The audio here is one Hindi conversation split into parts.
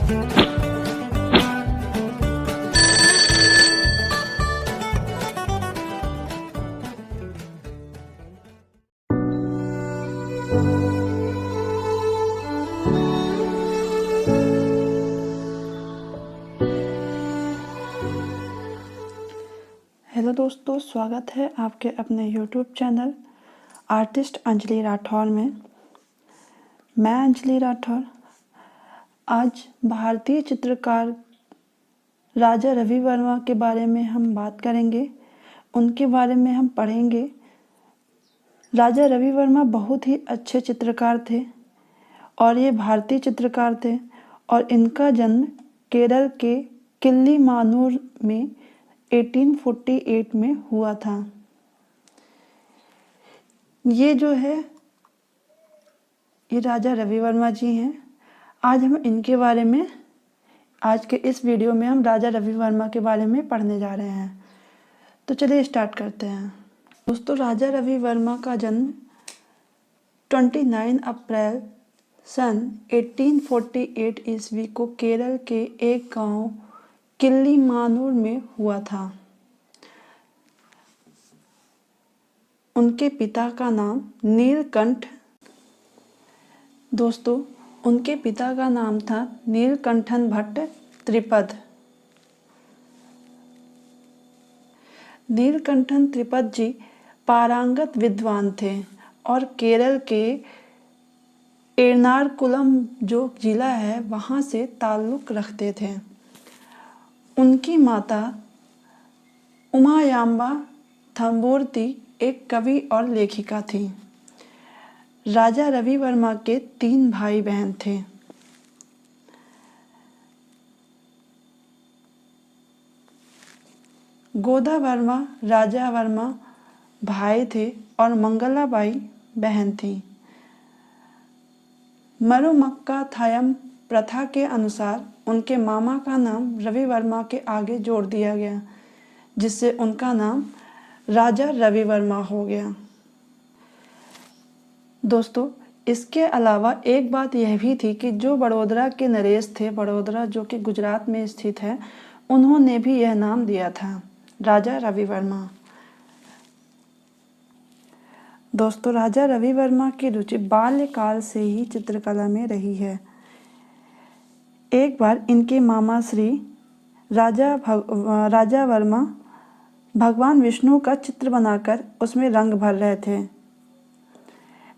हेलो दोस्तों, स्वागत है आपके अपने YouTube channel artist Anjali Rathore में। मैं अंजलि राठौर आज भारतीय चित्रकार राजा रवि वर्मा के बारे में हम बात करेंगे, उनके बारे में हम पढ़ेंगे। राजा रवि वर्मा बहुत ही अच्छे चित्रकार थे और ये भारतीय चित्रकार थे और इनका जन्म केरल के किल्लीमानूर में 1848 में हुआ था। ये जो है ये राजा रवि वर्मा जी हैं। आज हम इनके बारे में आज के इस वीडियो में हम राजा रवि वर्मा के बारे में पढ़ने जा रहे हैं। तो चलिए स्टार्ट करते हैं। दोस्तों, राजा रवि वर्मा का जन्म 29 अप्रैल सन 1848 ईस्वी को केरल के एक गांव किल्लीमानूर में हुआ था। उनके पिता का नाम नीलकंठ दोस्तों उनके पिता का नाम था नीलकंठन भट्ट त्रिपद। नीलकंठन त्रिपद जी पारंगत विद्वान थे और केरल के एर्नाकुलम जो जिला है वहाँ से ताल्लुक़ रखते थे। उनकी माता उमायाम्बा थम्बोर्ती एक कवि और लेखिका थी। राजा रवि वर्मा के 3 भाई बहन थे। गोदा वर्मा राजा वर्मा भाई थे और मंगलाबाई बहन थी। मरुमक्का थायम प्रथा के अनुसार उनके मामा का नाम रवि वर्मा के आगे जोड़ दिया गया, जिससे उनका नाम राजा रवि वर्मा हो गया। दोस्तों, इसके अलावा एक बात यह भी थी कि जो बड़ौदा के नरेश थे, बड़ौदा जो कि गुजरात में स्थित है, उन्होंने भी यह नाम दिया था, राजा रवि वर्मा। दोस्तों, राजा रवि वर्मा की रुचि बाल्यकाल से ही चित्रकला में रही है। एक बार इनके मामा श्री राजा वर्मा भगवान विष्णु का चित्र बनाकर उसमें रंग भर रहे थे।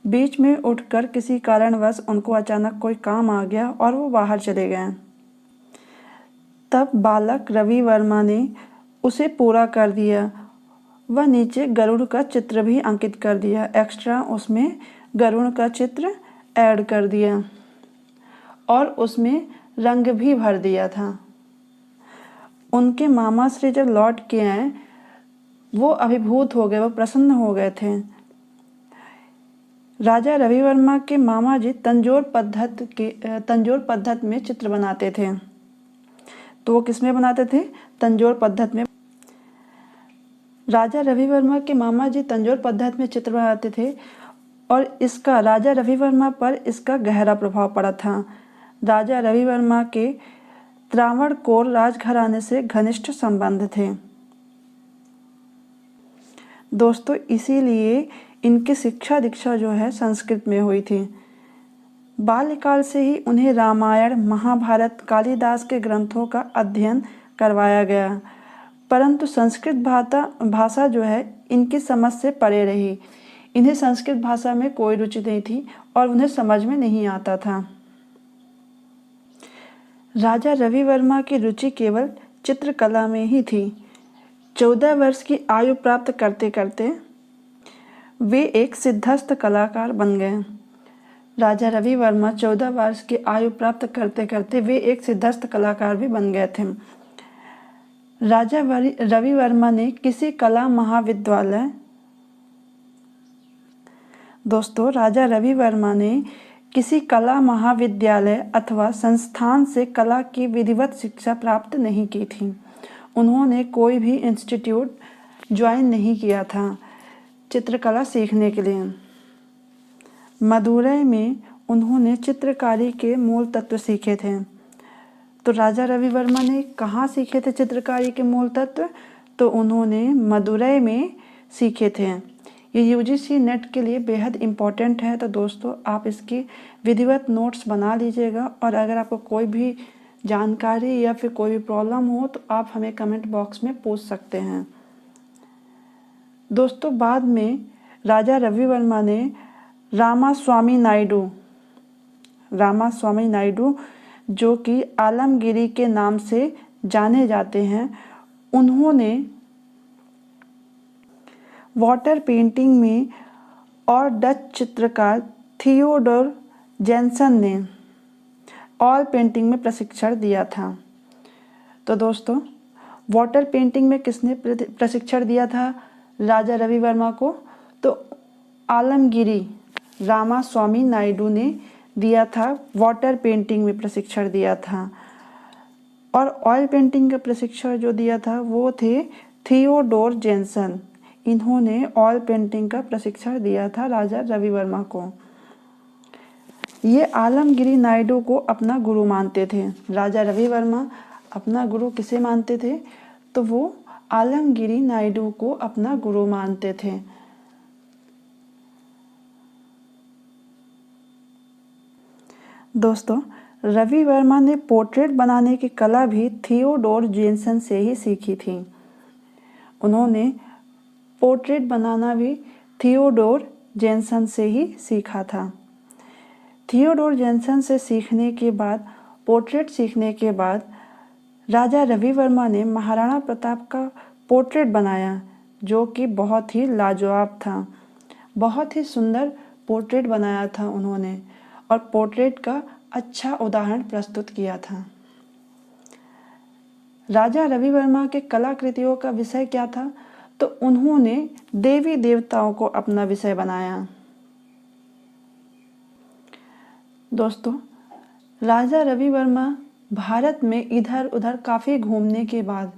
बीच में उठकर किसी कारणवश उनको अचानक कोई काम आ गया और वो बाहर चले गए। तब बालक रवि वर्मा ने उसे पूरा कर दिया। वह नीचे गरुड़ का चित्र भी अंकित कर दिया, एक्स्ट्रा उसमें गरुड़ का चित्र ऐड कर दिया और उसमें रंग भी भर दिया था। उनके मामा श्री जब लौट के आए, वो अभिभूत हो गए, वो प्रसन्न हो गए थे। राजा रवि वर्मा के मामा जी तंजौर पद्धत में चित्र बनाते थे। तो वो किस में बनाते थे? तंजौर पद्धत में। राजा रवि वर्मा के मामा जी तंजौर पद्धत में चित्र बनाते थे और इसका राजा रवि वर्मा पर इसका गहरा प्रभाव पड़ा था। राजा रवि वर्मा के त्रावणकोर राजघराने से घनिष्ठ संबंध थे। दोस्तों, इसीलिए इनकी शिक्षा दीक्षा जो है संस्कृत में हुई थी। बाल्यकाल से ही उन्हें रामायण, महाभारत, कालिदास के ग्रंथों का अध्ययन करवाया गया, परंतु संस्कृत भाषा जो है इनकी समझ से परे रही। इन्हें संस्कृत भाषा में कोई रुचि नहीं थी और उन्हें समझ में नहीं आता था। राजा रवि वर्मा की रुचि केवल चित्रकला में ही थी। 14 वर्ष की आयु प्राप्त करते करते वे एक सिद्धस्थ कलाकार बन गए। राजा रवि वर्मा 14 वर्ष की आयु प्राप्त करते करते वे एक सिद्धस्थ कलाकार भी बन गए थे। राजा रवि वर्मा ने किसी कला महाविद्यालय दोस्तों राजा रवि वर्मा ने किसी कला महाविद्यालय अथवा संस्थान से कला की विधिवत शिक्षा प्राप्त नहीं की थी। उन्होंने कोई भी इंस्टीट्यूट ज्वाइन नहीं किया था चित्रकला सीखने के लिए। मदुरै में उन्होंने चित्रकारी के मूल तत्व सीखे थे। तो राजा रवि वर्मा ने कहाँ सीखे थे चित्रकारी के मूल तत्व? तो उन्होंने मदुरई में सीखे थे। ये यूजीसी नेट के लिए बेहद इम्पॉर्टेंट है। तो दोस्तों आप इसकी विधिवत नोट्स बना लीजिएगा, और अगर आपको कोई भी जानकारी या फिर कोई भी प्रॉब्लम हो तो आप हमें कमेंट बॉक्स में पूछ सकते हैं। दोस्तों बाद में राजा रवि वर्मा ने रामास्वामी नायडू जो कि आलमगीरी के नाम से जाने जाते हैं, उन्होंने वाटर पेंटिंग में, और डच चित्रकार थियोडोर जेन्सन ने ऑयल पेंटिंग में प्रशिक्षण दिया था। तो दोस्तों वाटर पेंटिंग में किसने प्रशिक्षण दिया था राजा रवि वर्मा को? तो आलमगीरी रामास्वामी नायडू ने दिया था, वाटर पेंटिंग में प्रशिक्षण दिया था। और ऑयल पेंटिंग का प्रशिक्षण जो दिया था वो थे थियोडोर जेन्सन। इन्होंने ऑयल पेंटिंग का प्रशिक्षण दिया था राजा रवि वर्मा को। ये आलमगीरी नायडू को अपना गुरु मानते थे। राजा रवि वर्मा अपना गुरु किसे मानते थे? तो वो आलमगीरी नायडू को अपना गुरु मानते थे। दोस्तों रवि वर्मा ने पोर्ट्रेट बनाने की कला भी थियोडोर जेन्सन से ही सीखी थी। उन्होंने पोर्ट्रेट बनाना भी थियोडोर जेन्सन से ही सीखा था। थियोडोर जेन्सन से सीखने के बाद, पोर्ट्रेट सीखने के बाद, राजा रवि वर्मा ने महाराणा प्रताप का पोर्ट्रेट बनाया, जो कि बहुत ही लाजवाब था। बहुत ही सुंदर पोर्ट्रेट बनाया था उन्होंने, और पोर्ट्रेट का अच्छा उदाहरण प्रस्तुत किया था। राजा रवि वर्मा के कलाकृतियों का विषय क्या था? तो उन्होंने देवी देवताओं को अपना विषय बनाया। दोस्तों राजा रवि वर्मा भारत में इधर उधर काफ़ी घूमने के बाद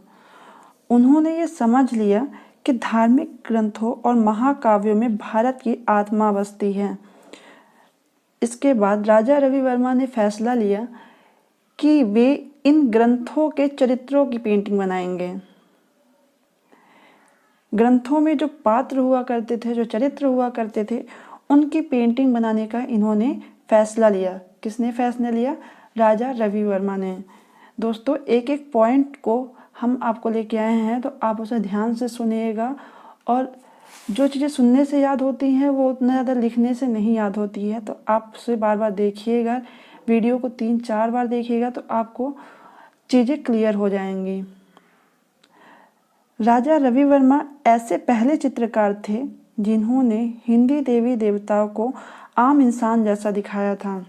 उन्होंने ये समझ लिया कि धार्मिक ग्रंथों और महाकाव्यों में भारत की आत्मा बसती है। इसके बाद राजा रवि वर्मा ने फैसला लिया कि वे इन ग्रंथों के चरित्रों की पेंटिंग बनाएंगे। ग्रंथों में जो पात्र हुआ करते थे, जो चरित्र हुआ करते थे, उनकी पेंटिंग बनाने का इन्होंने फैसला लिया। किसने फैसला लिया? राजा रवि वर्मा ने। दोस्तों एक एक पॉइंट को हम आपको लेके आए हैं, तो आप उसे ध्यान से सुनिएगा। और जो चीज़ें सुनने से याद होती हैं वो उतना ज़्यादा लिखने से नहीं याद होती है। तो आप उसे बार बार देखिएगा, वीडियो को 3-4 बार देखिएगा तो आपको चीज़ें क्लियर हो जाएंगी। राजा रवि वर्मा ऐसे पहले चित्रकार थे जिन्होंने हिंदी देवी देवताओं को आम इंसान जैसा दिखाया था।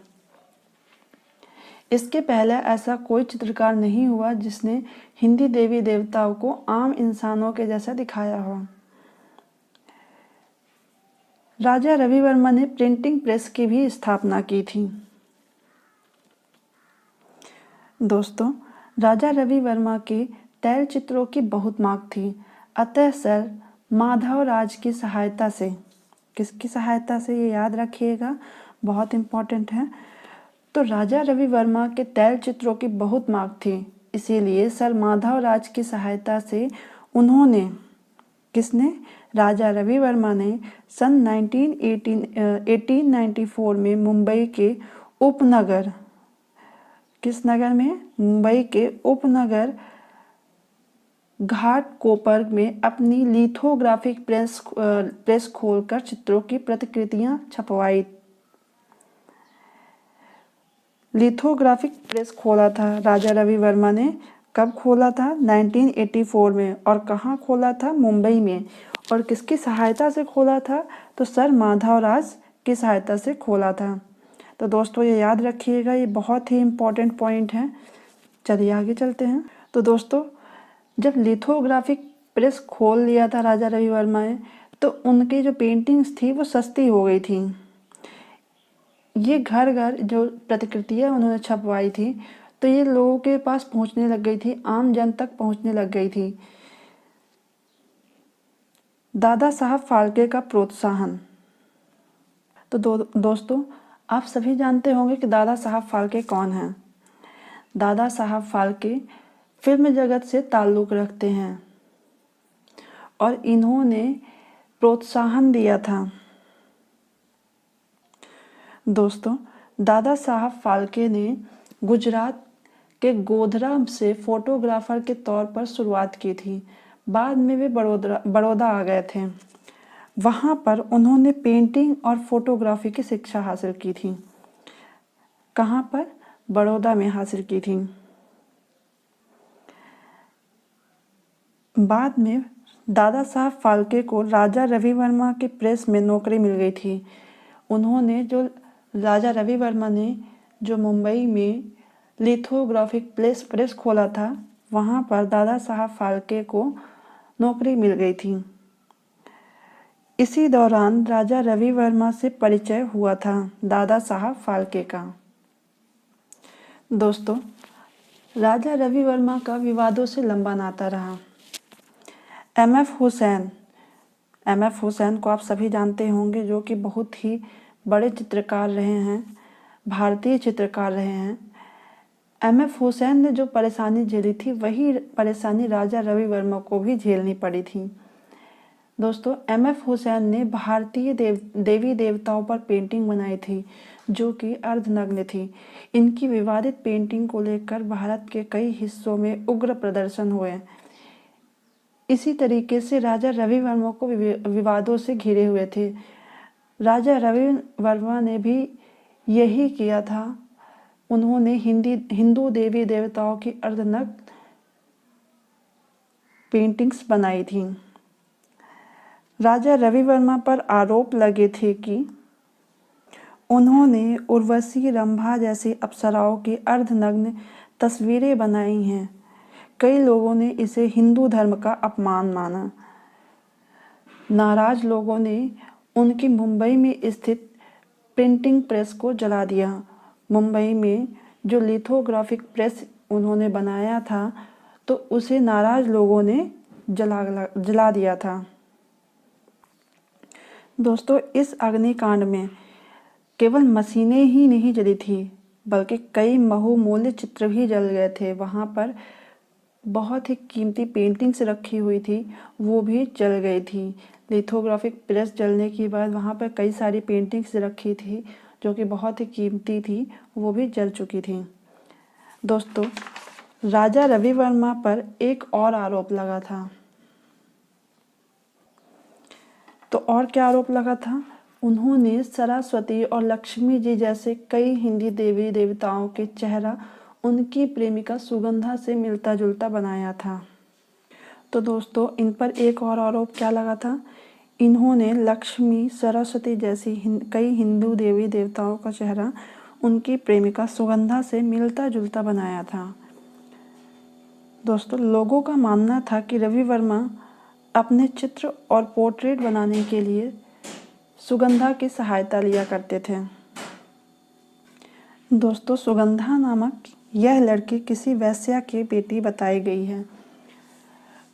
इसके पहले ऐसा कोई चित्रकार नहीं हुआ जिसने हिंदी देवी देवताओं को आम इंसानों के जैसा दिखाया हो। राजा रवि वर्मा ने प्रिंटिंग प्रेस की भी स्थापना की थी। दोस्तों राजा रवि वर्मा के तैल चित्रों की बहुत मांग थी, अतः सर माधवराज की सहायता से, किसकी सहायता से ये याद रखिएगा, बहुत इम्पोर्टेंट है। तो राजा रवि वर्मा के तैल चित्रों की बहुत मांग थी, इसीलिए सर माधवराज की सहायता से उन्होंने, किसने? राजा रवि वर्मा ने सन 1894 में मुंबई के उपनगर, किस नगर में? मुंबई के उपनगर घाटकोपर में अपनी लिथोग्राफिक प्रेस खोलकर चित्रों की प्रतिकृतियां छपवाई। लिथोग्राफिक प्रेस खोला था राजा रवि वर्मा ने। कब खोला था? 1984 में। और कहाँ खोला था? मुंबई में। और किसकी सहायता से खोला था? तो सर माधवराज की सहायता से खोला था। तो दोस्तों ये याद रखिएगा, ये बहुत ही इम्पोर्टेंट पॉइंट है। चलिए आगे चलते हैं। तो दोस्तों जब लिथोग्राफिक प्रेस खोल लिया था राजा रवि वर्मा ने, तो उनकी जो पेंटिंग्स थी वो सस्ती हो गई थी। ये घर घर जो प्रतिकृतियाँ उन्होंने छपवाई थी, तो ये लोगों के पास पहुंचने लग गई थी, आम जन तक पहुंचने लग गई थी। दादा साहब फाल्के का प्रोत्साहन। तो दोस्तों आप सभी जानते होंगे कि दादा साहब फाल्के कौन हैं। दादा साहब फाल्के फिल्म जगत से ताल्लुक़ रखते हैं और इन्होंने प्रोत्साहन दिया था। दोस्तों, दादा साहब फाल्के ने गुजरात के गोधरा से फोटोग्राफर के तौर पर शुरुआत की थी। बाद में वे बड़ौदा आ गए थे। वहाँ पर उन्होंने पेंटिंग और फोटोग्राफी की शिक्षा हासिल की थी। कहाँ पर? बड़ौदा में हासिल की थी। बाद में दादा साहब फाल्के को राजा रवि वर्मा के प्रेस में नौकरी मिल गई थी। उन्होंने राजा रवि वर्मा ने जो मुंबई में लिथोग्राफिक प्रेस खोला था, वहाँ पर दादा साहब फाल्के को नौकरी मिल गई थी। इसी दौरान राजा रवि वर्मा से परिचय हुआ था दादा साहब फाल्के का। दोस्तों, राजा रवि वर्मा का विवादों से लंबा नाता रहा। एम.एफ. हुसैन को आप सभी जानते होंगे, जो कि बहुत ही बड़े चित्रकार रहे हैं, भारतीय चित्रकार रहे हैं। एम.एफ. हुसैन ने जो परेशानी झेली थी, वही परेशानी राजा रवि वर्मा को भी झेलनी पड़ी थी। दोस्तों, एम.एफ. हुसैन ने भारतीय देवी देवताओं पर पेंटिंग बनाई थी, जो कि अर्धनग्न थी। इनकी विवादित पेंटिंग को लेकर भारत के कई हिस्सों में उग्र प्रदर्शन हुए। इसी तरीके से राजा रवि वर्मा को विवादों से घिरे हुए थे। राजा रवि वर्मा ने भी यही किया था। उन्होंने हिंदू देवी देवताओं की अर्धनग्न पेंटिंग्स बनाई थी। राजा रवि वर्मा पर आरोप लगे थे कि उन्होंने उर्वशी, रंभा जैसी अप्सराओं की अर्धनग्न तस्वीरें बनाई हैं। कई लोगों ने इसे हिंदू धर्म का अपमान माना। नाराज लोगों ने उनकी मुंबई में स्थित प्रिंटिंग प्रेस को जला दिया। मुंबई में जो लिथोग्राफिक प्रेस उन्होंने बनाया था, तो उसे नाराज लोगों ने जला दिया था। दोस्तों, इस अग्निकांड में केवल मशीनें ही नहीं जली थी, बल्कि कई बहुमूल्य चित्र भी जल गए थे। वहाँ पर बहुत ही कीमती पेंटिंग्स रखी हुई थी, वो भी जल गई थी। लिथोग्राफिक प्रेस जलने के बाद वहाँ पर कई सारी पेंटिंग्स रखी थी, जो कि बहुत ही कीमती थी, वो भी जल चुकी थी। दोस्तों, राजा रवि वर्मा पर एक और आरोप लगा था। तो और क्या आरोप लगा था? उन्होंने सरस्वती और लक्ष्मी जी जैसे कई हिंदी देवी देवताओं के चेहरा उनकी प्रेमिका सुगंधा से मिलता जुलता बनाया था। तो दोस्तों, इन पर एक और आरोप क्या लगा था? इन्होंने लक्ष्मी, सरस्वती जैसी कई हिंदू देवी देवताओं का चेहरा उनकी प्रेमिका सुगंधा से मिलता जुलता बनाया था। दोस्तों, लोगों का मानना था कि रवि वर्मा अपने चित्र और पोर्ट्रेट बनाने के लिए सुगंधा की सहायता लिया करते थे। दोस्तों, सुगंधा नामक यह लड़की किसी वेश्या की बेटी बताई गई है।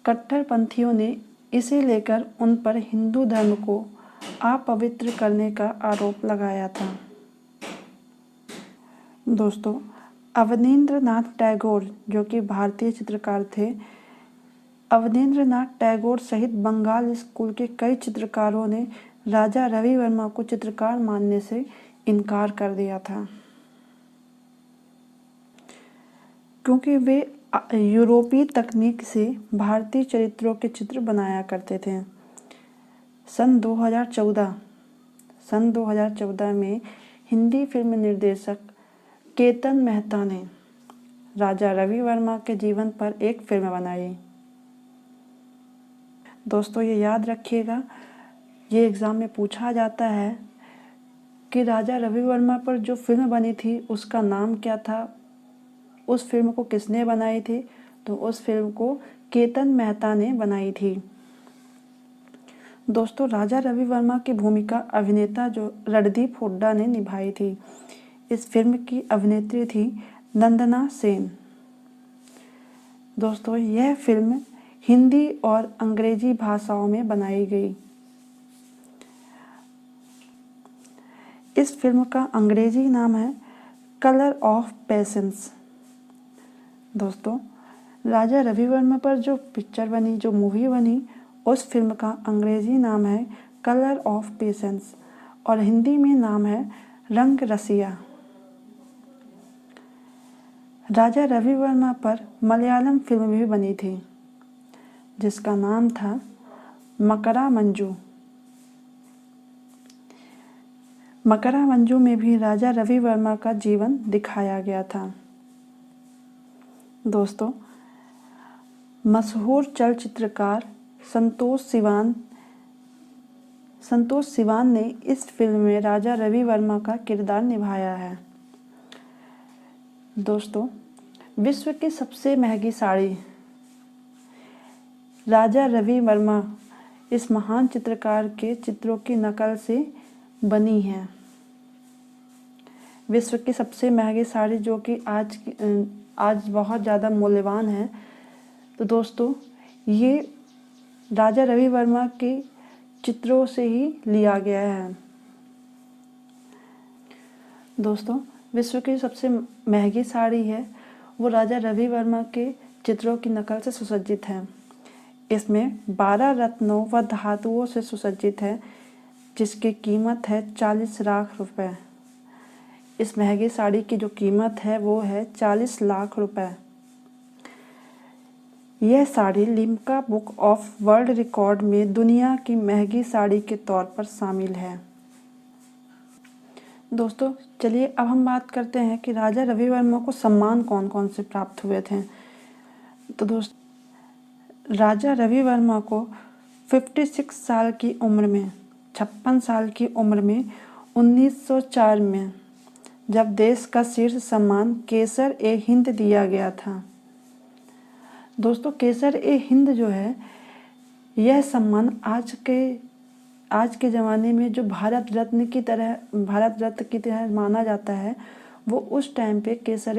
कट्टरपंथियों ने इसे लेकर उन पर हिंदू धर्म को अपवित्र करने का आरोप लगाया था। दोस्तों, अवनींद्र नाथ टैगोर, जो कि भारतीय चित्रकार थे, अवनींद्र नाथ टैगोर सहित बंगाल स्कूल के कई चित्रकारों ने राजा रवि वर्मा को चित्रकार मानने से इनकार कर दिया था, क्योंकि वे यूरोपीय तकनीक से भारतीय चरित्रों के चित्र बनाया करते थे। सन 2014 में हिंदी फिल्म निर्देशक केतन मेहता ने राजा रवि वर्मा के जीवन पर एक फिल्म बनाई। दोस्तों, ये याद रखिएगा, ये एग्ज़ाम में पूछा जाता है कि राजा रवि वर्मा पर जो फिल्म बनी थी उसका नाम क्या था, उस फिल्म को किसने बनाई थी? तो उस फिल्म को केतन मेहता ने बनाई थी। दोस्तों, राजा रवि वर्मा की भूमिका अभिनेता जो रणदीप हुड्डा ने निभाई थी। इस फिल्म की अभिनेत्री थी नंदना सेन। दोस्तों, यह फिल्म हिंदी और अंग्रेजी भाषाओं में बनाई गई। इस फिल्म का अंग्रेजी नाम है कलर ऑफ पैशंस। दोस्तों, राजा रवि वर्मा पर जो पिक्चर बनी, जो मूवी बनी, उस फिल्म का अंग्रेजी नाम है कलर ऑफ पेशेंस और हिंदी में नाम है रंग रसिया। राजा रवि वर्मा पर मलयालम फिल्म भी बनी थी जिसका नाम था मकरा मंजू। मकरा मंजू में भी राजा रवि वर्मा का जीवन दिखाया गया था। दोस्तों, मशहूर चलचित्रकार संतोष सिवान ने इस फिल्म में राजा रवि वर्मा का किरदार निभाया है। दोस्तों, विश्व की सबसे महंगी साड़ी राजा रवि वर्मा इस महान चित्रकार के चित्रों की नकल से बनी है। विश्व की सबसे महंगी साड़ी जो कि आज बहुत ज़्यादा मूल्यवान है। तो दोस्तों, ये राजा रवि वर्मा के चित्रों से ही लिया गया है। दोस्तों, विश्व की सबसे महंगी साड़ी है वो राजा रवि वर्मा के चित्रों की नकल से सुसज्जित है। इसमें 12 रत्नों व धातुओं से सुसज्जित है जिसकी कीमत है 40 लाख रुपए। इस महंगी साड़ी की जो कीमत है वो है 40 लाख रुपए। यह sari Limca book of world record में दुनिया की महंगी साड़ी के तौर पर शामिल है। दोस्तों, चलिए अब हम बात करते हैं कि राजा रवि वर्मा को सम्मान कौन कौन से प्राप्त हुए थे। तो दोस्तों, राजा रवि वर्मा को 56 साल की उम्र में 56 साल की उम्र में 1904 में जब देश का शीर्ष सम्मान केसर ए हिंद दिया गया था। दोस्तों, केसर ए हिंद जो है यह सम्मान आज के ज़माने में जो भारत रत्न की तरह माना जाता है, वो उस टाइम पे केसर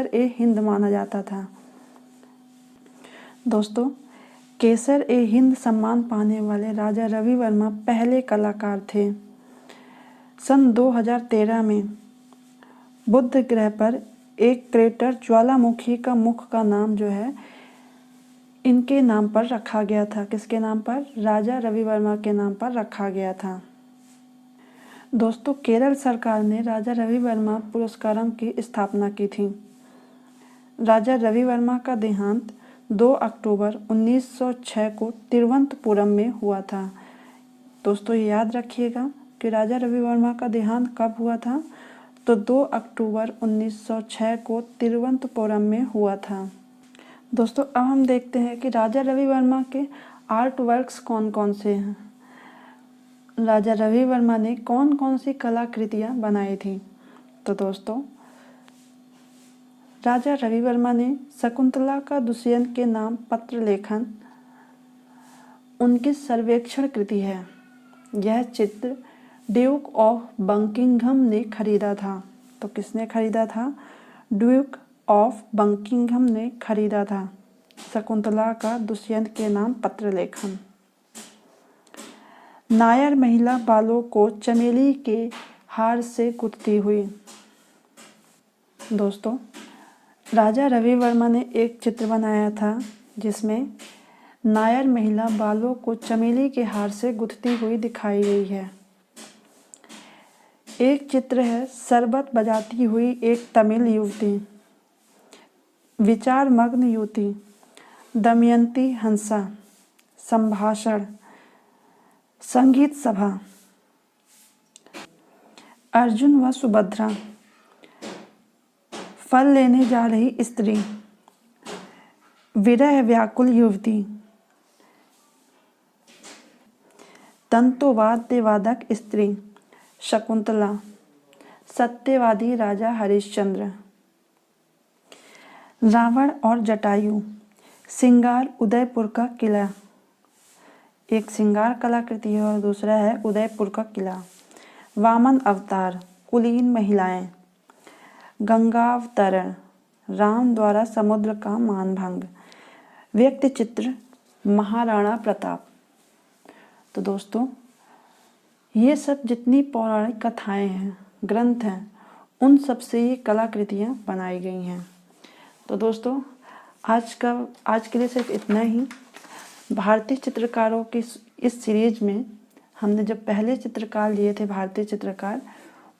ए हिंद माना जाता था। दोस्तों, केसर ए हिंद सम्मान पाने वाले राजा रवि वर्मा पहले कलाकार थे। सन 2013 में बुध ग्रह पर एक क्रेटर ज्वालामुखी का मुख का नाम जो है इनके नाम पर रखा गया था। किसके नाम पर? राजा रवि वर्मा के नाम पर रखा गया था। दोस्तों, केरल सरकार ने राजा रवि वर्मा पुरस्कारम की स्थापना की थी। राजा रवि वर्मा का देहांत 2 अक्टूबर 1906 को तिरुवनंतपुरम में हुआ था। दोस्तों, ये याद रखिएगा कि राजा रवि वर्मा का देहांत कब हुआ था? तो 2 अक्टूबर 1906 को तिरुवनंतपुरम में हुआ था। दोस्तों, अब हम देखते हैं कि राजा रवि वर्मा के आर्ट वर्क्स कौन कौन से हैं। राजा रवि वर्मा ने कौन कौन सी कलाकृतियाँ बनाई थी? तो दोस्तों, राजा रवि वर्मा ने शकुंतला का दुष्यंत के नाम पत्र लेखन उनकी सर्वेक्षण कृति है। यह चित्र ड्यूक ऑफ बकिंघम ने खरीदा था। तो किसने खरीदा था? ड्यूक ऑफ बकिंघम ने खरीदा था शकुंतला का दुष्यंत के नाम पत्र लेखन। नायर महिला बालों को चमेली के हार से गुथती हुई। दोस्तों, राजा रवि वर्मा ने एक चित्र बनाया था जिसमें नायर महिला बालों को चमेली के हार से गुथती हुई दिखाई गई है। एक चित्र है शरबत बजाती हुई एक तमिल युवती, विचार मग्न युवती, दमयंती हंसा, संभाषण, संगीत सभा, अर्जुन व सुभद्रा, फल लेने जा रही स्त्री, विरह व्याकुल युवती, तंतुवाद्य वादक स्त्री, शकुंतला, सत्यवादी राजा हरिश्चंद्र, रावण और जटायु, सिंगार उदयपुर का किला। एक सिंगार कलाकृति है और दूसरा है उदयपुर का किला। वामन अवतार, कुलीन महिलाएं, गंगावतरण, राम द्वारा समुद्र का मानभंग, व्यक्ति चित्र, महाराणा प्रताप। तो दोस्तों, ये सब जितनी पौराणिक कथाएं हैं, ग्रंथ हैं, उन सब से ये कलाकृतियाँ बनाई गई हैं। तो दोस्तों आज के लिए सिर्फ इतना ही। भारतीय चित्रकारों की इस सीरीज में हमने जो पहले चित्रकार लिए थे भारतीय चित्रकार,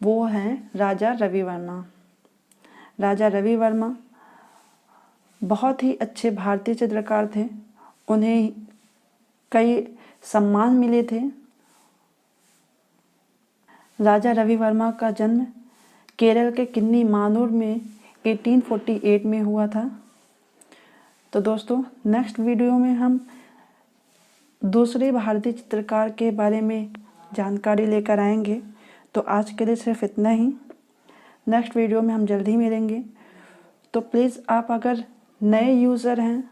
वो हैं राजा रवि वर्मा। राजा रवि वर्मा बहुत ही अच्छे भारतीय चित्रकार थे। उन्हें कई सम्मान मिले थे। राजा रवि वर्मा का जन्म केरल के किन्नी मानूर में 1848 में हुआ था। तो दोस्तों नेक्स्ट वीडियो में हम दूसरे भारतीय चित्रकार के बारे में जानकारी लेकर आएंगे। तो आज के लिए सिर्फ इतना ही। नेक्स्ट वीडियो में हम जल्दी ही मिलेंगे। तो प्लीज़ आप अगर नए यूज़र हैं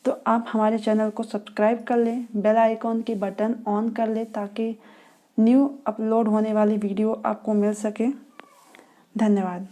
तो आप हमारे चैनल को सब्सक्राइब कर लें, बेल आइकॉन की बटन ऑन कर लें ताकि न्यू अपलोड होने वाली वीडियो आपको मिल सके। धन्यवाद।